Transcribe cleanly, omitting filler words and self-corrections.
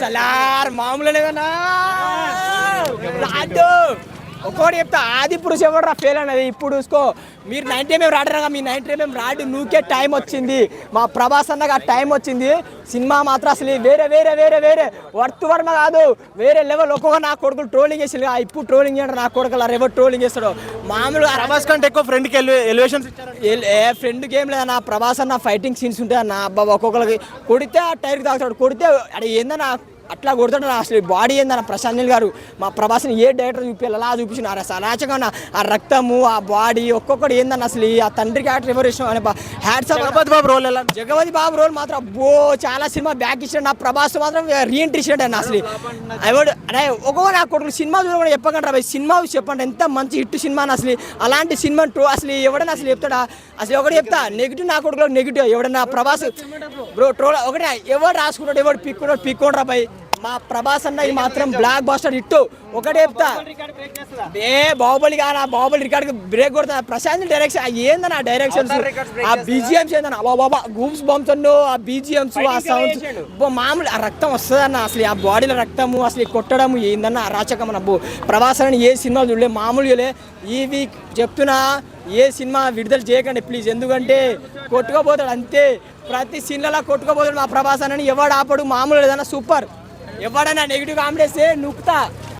సలార్ మామూలు లేదన్నా ఒక్కోటి చెప్తా ఆది పురుష ఎవరు ఫెయిల్ అనేది ఇప్పుడు చూసుకో మీరు 90 మేము రాడరాగా మీ 90 మేము రాడు నువ్వుకే టైం వచ్చింది మా ప్రభాస్ అన్నగా టైం వచ్చింది సినిమా మాత్రం అసలు వేరే వేరే వేరే వేరే వర్త్ వర్మ కాదు వేరే లెవెల్ ఒక్కొక్క నా కొడుకులు ట్రోలింగ్ చేసి ఇప్పుడు ట్రోలింగ్ చేయడం నా కొడుకులు ఎవరు ట్రోలింగ్ చేస్తాడు మామూలుగా ప్రభాస్ కంటే ఎక్కువ ఫ్రెండ్కి ఎలివేషన్స్ ఏ ఫ్రెండ్ గేమ్ లేదా నా ప్రభాస్ అన్న ఫైటింగ్ సీన్స్ ఉంటాయి నా అబ్బా ఒక్కొక్కరికి కొడితే ఆ టైర్కి తాగుతాడు కొడితే అది ఏందన్నా అట్లా కొడుతాడు అసలు బాడీ ఏందన్న ప్రశాంత్ నీల్ గారు మా ప్రభాస్ని ఏ డైరెక్టర్ చూపించాలి అలా చూపించినారు అసలు అనాచకంగా ఆ రక్తము ఆ బాడీ ఒక్కొక్కటి ఏందన్న అసలు ఆ తండ్రి క్యారెక్టర్ ఎవరు ఇష్టం అని జగపతి బాబు రోల్ ఎలా జగపతి బాబు రోల్ మాత్రం అబ్బో చాలా సినిమా బ్యాక్ ఇచ్చాడు నా ప్రభాస్ మాత్రం రీఎంట్రీ ఇచ్చాడు అన్న అసలు ఎవడు అదే ఒక్కొక్క నా కొడుకు సినిమా చూడకుండా చెప్పకండి రా సినిమా చెప్పండి ఎంత మంచి హిట్ సినిమా అని అసలు అలాంటి సినిమా అసలు ఎవడన్నా అసలు చెప్తాడా అసలు ఒకటి చెప్తా నెగిటివ్ నా కొడుకులో నెగిటివ్ ఎవడన్నా ప్రభాస్ బ్రో ట్రోల్ ఒకటి ఎవడు రాసుకుంటాడు ఎవడు పిక్కోడు రా భయ్ మా ప్రభాస్ అన్న ఈ మాత్రం బ్లాక్ బాస్టర్ హిట్ ఒకటే చెప్తా బాహుబలి కానా బాహుబలి రికార్డ్ బ్రేక్ కొడుతున్నా ప్రశాంత్ డైరెక్షన్ ఏందన్న ఆ డైరెక్షన్స్ ఆ బీజిఎంస్ ఏందన్న బాబా గూమ్స్ బంప్స్ ఆ బీజిఎంస్ ఆ సౌండ్స్ మామూలు ఆ రక్తం వస్తుందన్న అసలు ఆ బాడీలో రక్తము అసలు కొట్టడము ఏందన్న అరాచకం అన్న ప్రభాస్ అని ఏ సినిమా చూడలే మామూలుగా ఈ వీక్ చెప్తున్నా ఏ సినిమా విడుదల చేయకండి ప్లీజ్ ఎందుకంటే కొట్టుకోపోతాడు అంతే ప్రతి సినిమాలో కొట్టుకోపోతాడు మా ప్రభాస్ అని ఎవడు ఆపడు మామూలు ఏదన్నా సూపర్ ఎవడన్నా నెగిటివ్ కామెంట్ వేస్తే నూకుతా